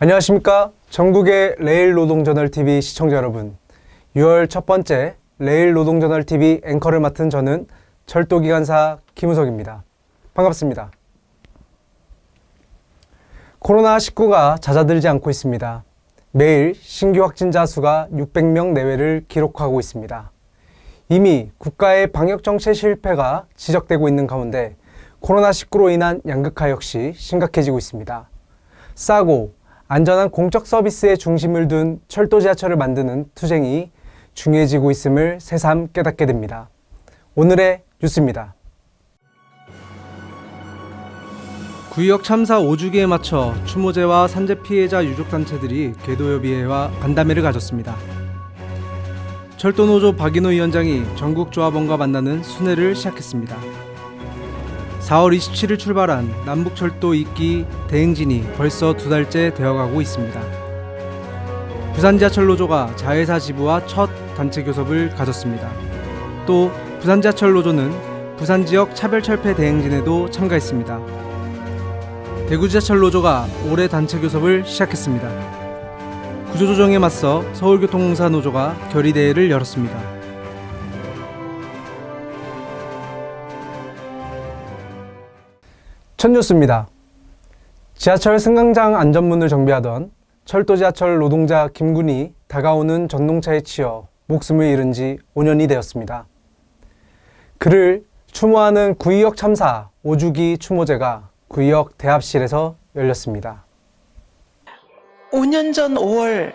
안녕하십니까. 전국의 레일 노동저널TV 시청자 여러분, 6월 첫 번째 레일 노동저널TV 앵커를 맡은 저는 철도기관사 김우석입니다. 반갑습니다. 코로나19가 잦아들지 않고 있습니다. 매일 신규 확진자 수가 600명 내외를 기록하고 있습니다. 이미 국가의 방역정책 실패가 지적되고 있는 가운데 코로나19로 인한 양극화 역시 심각해지고 있습니다. 싸고 안전한 공적 서비스에 중심을 둔 철도 지하철을 만드는 투쟁이 중요해지고 있음을 새삼 깨닫게 됩니다. 오늘의 뉴스입니다. 구의역 참사 5주기에 맞춰 추모제와 산재 피해자 유족단체들이 계도협의회와 간담회를 가졌습니다. 철도노조 박인호 위원장이 전국조합원과 만나는 순회를 시작했습니다. 4월 27일 출발한 남북철도 2기 대행진이 벌써 2달째 되어가고 있습니다. 부산지하철노조가 자회사 지부와 첫 단체 교섭을 가졌습니다. 또 부산지하철노조는 부산지역 차별철폐 대행진에도 참가했습니다. 대구지하철노조가 올해 단체 교섭을 시작했습니다. 구조조정에 맞서 서울교통공사노조가 결의대회를 열었습니다. 첫 뉴스입니다. 지하철 승강장 안전문을 정비하던 철도지하철 노동자 김군이 다가오는 전동차에 치여 목숨을 잃은 지 5년이 되었습니다. 그를 추모하는 구의역 참사 5주기 추모제가 구의역 대합실에서 열렸습니다. 5년 전 5월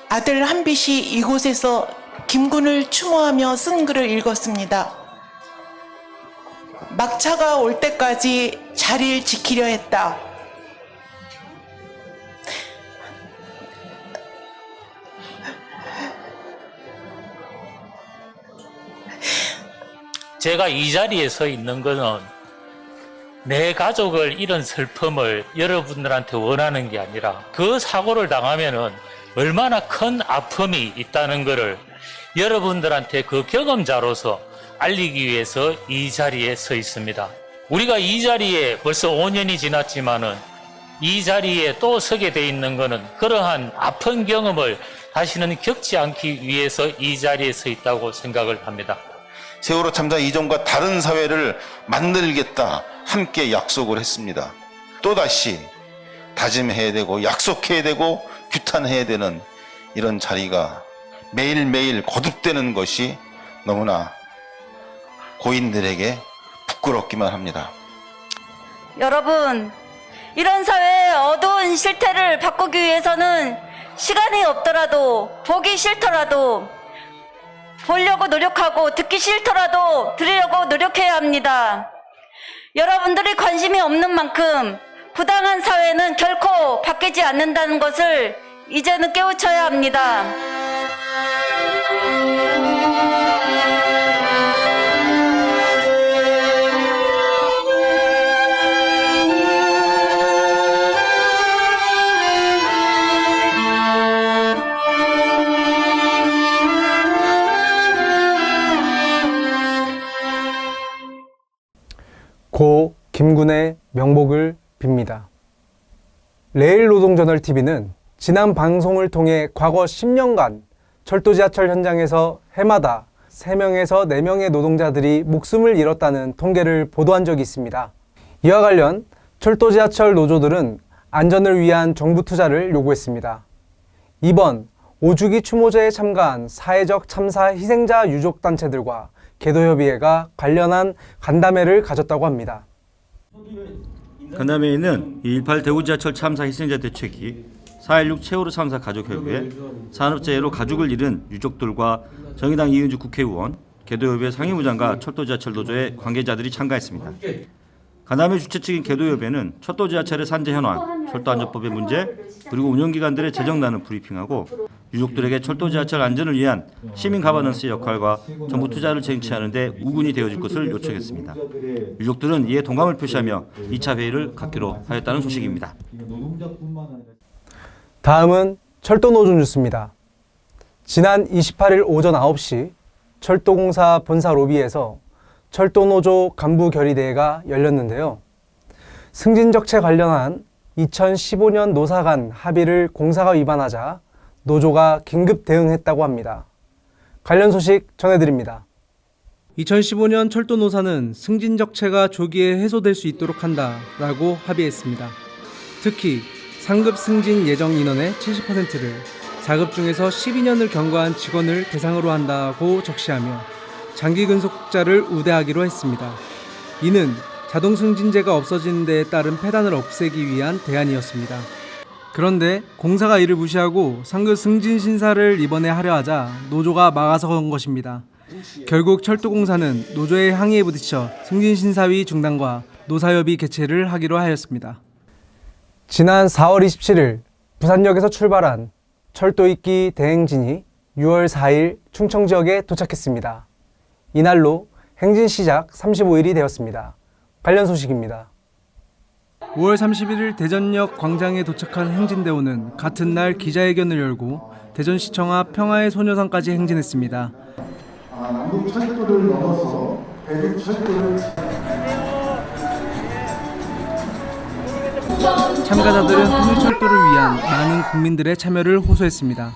아들 한빛이 이곳에서 김군을 추모하며 쓴 글을 읽었습니다. 막차가 올 때까지 자리를 지키려 했다. 제가 이 자리에 서 있는 것은 내 가족을 잃은 슬픔을 여러분들한테 원하는 게 아니라 그 사고를 당하면은 얼마나 큰 아픔이 있다는 것을 여러분들한테 그 경험자로서 알리기 위해서 이 자리에 서 있습니다. 우리가 이 자리에 벌써 5년이 지났지만은 이 자리에 또 서게 돼 있는 것은 그러한 아픈 경험을 다시는 겪지 않기 위해서 이 자리에 서 있다고 생각을 합니다. 세월호 참사 이전과 다른 사회를 만들겠다 함께 약속을 했습니다. 또다시 다짐해야 되고 약속해야 되고 규탄해야 되는 이런 자리가 매일매일 거듭되는 것이 너무나 고인들에게 부끄럽기만 합니다. 여러분, 이런 사회의 어두운 실태를 바꾸기 위해서는 시간이 없더라도, 보기 싫더라도, 보려고 노력하고 듣기 싫더라도 들으려고 노력해야 합니다. 여러분들이 관심이 없는 만큼 부당한 사회는 결코 바뀌지 않는다는 것을 이제는 깨우쳐야 합니다. 고 김군의 명복을 빕니다. 레일노동저널TV는 지난 방송을 통해 과거 10년간 철도지하철 현장에서 해마다 3명에서 4명의 노동자들이 목숨을 잃었다는 통계를 보도한 적이 있습니다. 이와 관련 철도지하철 노조들은 안전을 위한 정부 투자를 요구했습니다. 이번 5주기 추모제에 참가한 사회적 참사 희생자 유족단체들과 계도협의회가 관련한 간담회를 가졌다고 합니다. 간담회에는 2.18 대구지하철 참사 희생자 대책위, 4.16 세월호 참사 가족협의회, 산업재해로 가족을 잃은 유족들과 정의당 이은주 국회의원, 계도협의회 상임부장과 철도지하철 노조의 관계자들이 참가했습니다. 간담회 주최 측인 계도협의회는 철도지하철의 산재 현황, 철도안전법의 문제, 그리고 운영기관들의 재정난을 브리핑하고 유족들에게 철도지하철 안전을 위한 시민 가버넌스 역할과 정부 투자를 쟁취하는 데 우군이 되어줄 것을 요청했습니다. 유족들은 이에 동감을 표시하며 2차 회의를 갖기로 하였다는 소식입니다. 다음은 철도노조 뉴스입니다. 지난 28일 오전 9시 철도공사 본사 로비에서 철도노조 간부 결의대회가 열렸는데요. 승진적체 관련한 2015년 노사 간 합의를 공사가 위반하자 노조가 긴급 대응했다고 합니다. 관련 소식 전해드립니다. 2015년 철도 노사는 승진 적체가 조기에 해소될 수 있도록 한다라고 합의했습니다. 특히 상급 승진 예정 인원의 70%를 4급 중에서 12년을 경과한 직원을 대상으로 한다고 적시하며 장기 근속자를 우대하기로 했습니다. 이는 자동 승진제가 없어지는 데에 따른 폐단을 없애기 위한 대안이었습니다. 그런데 공사가 이를 무시하고 상급 승진 신사를 이번에 하려 하자 노조가 막아선 것입니다. 결국 철도공사는 노조의 항의에 부딪혀 승진신사위 중단과 노사협의 개최를 하기로 하였습니다. 지난 4월 27일 부산역에서 출발한 철도 이기 대행진이 6월 4일 충청 지역에 도착했습니다. 이날로 행진 시작 35일이 되었습니다. 관련 소식입니다. 5월 31일 대전역 광장에 도착한 행진대원은 같은 날 기자회견을 열고 대전시청 앞 평화의 소녀상까지 행진했습니다. 남북철도를 넘어서 대륙철도를 참가자들은 통일철도를 위한 많은 국민들의 참여를 호소했습니다.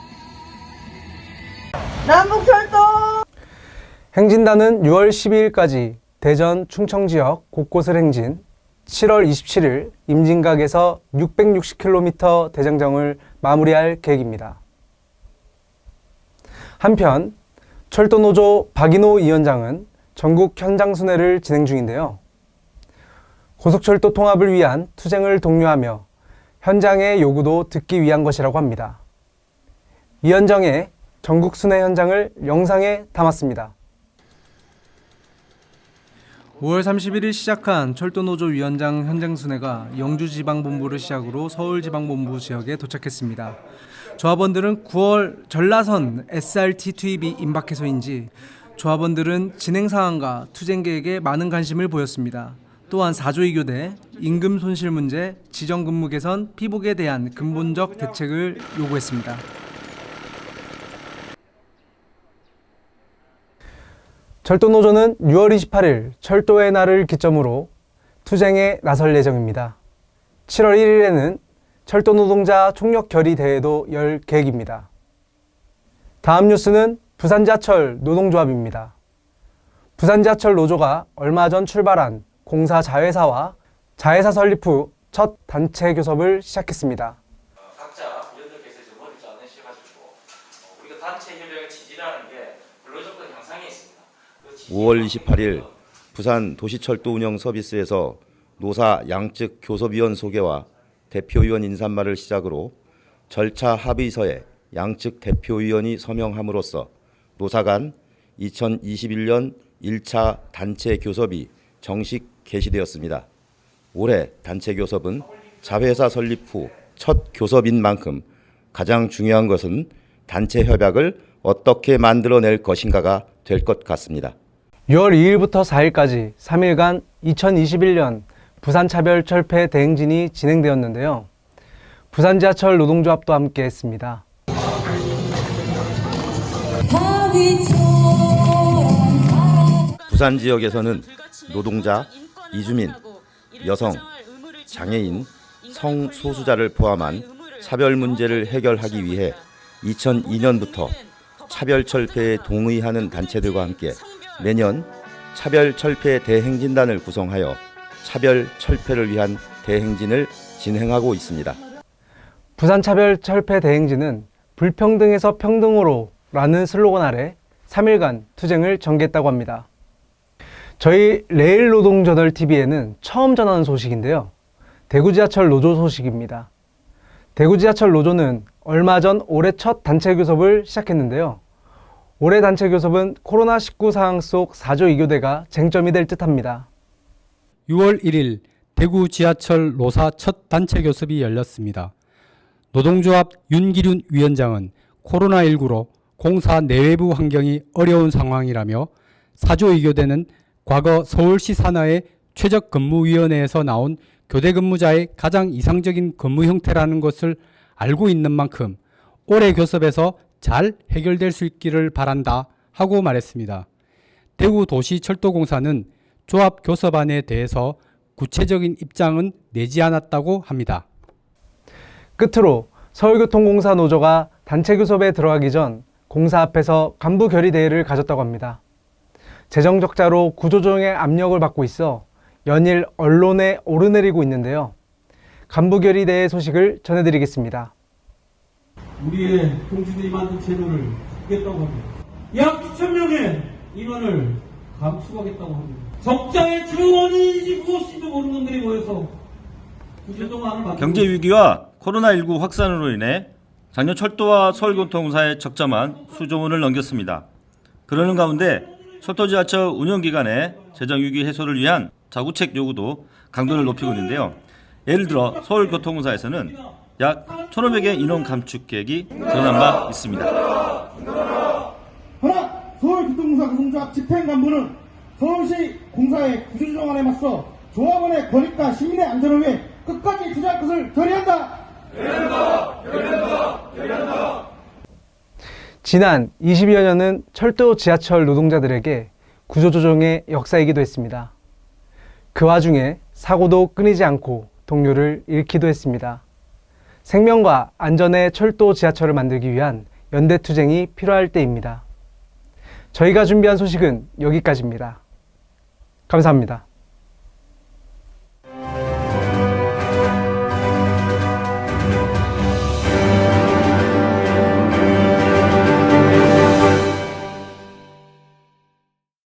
남북철도! 행진단은 6월 12일까지 대전, 충청 지역 곳곳을 행진, 7월 27일 임진각에서 660km 대장정을 마무리할 계획입니다. 한편 철도노조 박인호 위원장은 전국 현장 순회를 진행 중인데요. 고속철도 통합을 위한 투쟁을 독려하며 현장의 요구도 듣기 위한 것이라고 합니다. 위원장의 전국 순회 현장을 영상에 담았습니다. 5월 31일 시작한 철도노조 위원장 현장순회가 영주지방본부를 시작으로 서울지방본부 지역에 도착했습니다. 조합원들은 9월 전라선 SRT 투입이 임박해서인지 조합원들은 진행 사항과 투쟁 계획에 많은 관심을 보였습니다. 또한 4조 2교대, 임금 손실 문제, 지정근무 개선, 피복에 대한 근본적 대책을 요구했습니다. 철도노조는 6월 28일 철도의 날을 기점으로 투쟁에 나설 예정입니다. 7월 1일에는 철도 노동자 총력 결의 대회도 열 계획입니다. 다음 뉴스는 부산지하철 노동조합입니다. 부산지하철 노조가 얼마 전 출발한 공사 자회사와 자회사 설립 후 첫 단체 교섭을 시작했습니다. 각자 위원들께서 좀 머리 짜내셔가지고 우리가 단체 협약을 지지라는 게 근로조건 향상에 있습니다. 5월 28일 부산 도시철도 운영 서비스에서 노사 양측 교섭위원 소개와 대표위원 인사말을 시작으로 절차 합의서에 양측 대표위원이 서명함으로써 노사 간 2021년 1차 단체 교섭이 정식 개시되었습니다. 올해 단체 교섭은 자회사 설립 후 첫 교섭인 만큼 가장 중요한 것은 단체 협약을 어떻게 만들어낼 것인가가 될 것 같습니다. 6월 2일부터 4일까지 3일간 2021년 부산차별철폐 대행진이 진행되었는데요. 부산지하철 노동조합도 함께 했습니다. 부산 지역에서는 노동자, 이주민, 여성, 장애인, 성소수자를 포함한 차별 문제를 해결하기 위해 2002년부터 차별철폐에 동의하는 단체들과 함께 매년 차별철폐 대행진단을 구성하여 차별철폐를 위한 대행진을 진행하고 있습니다. 부산차별철폐 대행진은 불평등에서 평등으로 라는 슬로건 아래 3일간 투쟁을 전개했다고 합니다. 저희 레일노동저널TV에는 처음 전하는 소식인데요. 대구지하철 노조 소식입니다. 대구지하철 노조는 얼마 전 올해 첫 단체 교섭을 시작했는데요. 올해 단체 교섭은 코로나19 상황 속 4조 2교대가 쟁점이 될 듯합니다. 6월 1일 대구 지하철 노사 첫 단체 교섭이 열렸습니다. 노동조합 윤기륜 위원장은 코로나19로 공사 내외부 환경이 어려운 상황이라며 4조 2교대는 과거 서울시 산하의 최적근무위원회에서 나온 교대 근무자의 가장 이상적인 근무 형태라는 것을 알고 있는 만큼 올해 교섭에서 잘 해결될 수 있기를 바란다 하고 말했습니다. 대구도시철도공사는 조합 교섭안에 대해서 구체적인 입장은 내지 않았다고 합니다. 끝으로 서울교통공사 노조가 단체 교섭에 들어가기 전 공사 앞에서 간부 결의 대회를 가졌다고 합니다. 재정 적자로 구조조정의 압력을 받고 있어 연일 언론에 오르내리고 있는데요. 간부 결의 대회 소식을 전해드리겠습니다. 우리의 동지들이 만든 재료를 주겠다고 합니다. 약 2,000명의 인원을 감축하겠다고 합니다. 적자의 주 원인이 무엇인지도 모르는 놈들이 모여서 구조조정안을 경제 위기와 코로나19 확산으로 인해 작년 철도와 서울교통공사의 적자만 수조 원을 넘겼습니다. 그러는 가운데 철도 지하철 운영 기간에 재정 위기 해소를 위한 자구책 요구도 강도를 높이고 있는데요. 예를 들어 서울교통공사에서는 약 1,500의 인원 감축 계획이 드러난 바 있습니다. 허나 서울교통공사 노동조합 집행간부는 서울시 공사의 구조조정안에 맞서 조합원의 권익과 시민의 안전을 위해 끝까지 투자할 것을 결의한다. 지난 20여 년은 철도 지하철 노동자들에게 구조조정의 역사이기도 했습니다. 그 와중에 사고도 끊이지 않고 동료를 잃기도 했습니다. 생명과 안전의 철도 지하철을 만들기 위한 연대투쟁이 필요할 때입니다. 저희가 준비한 소식은 여기까지입니다. 감사합니다.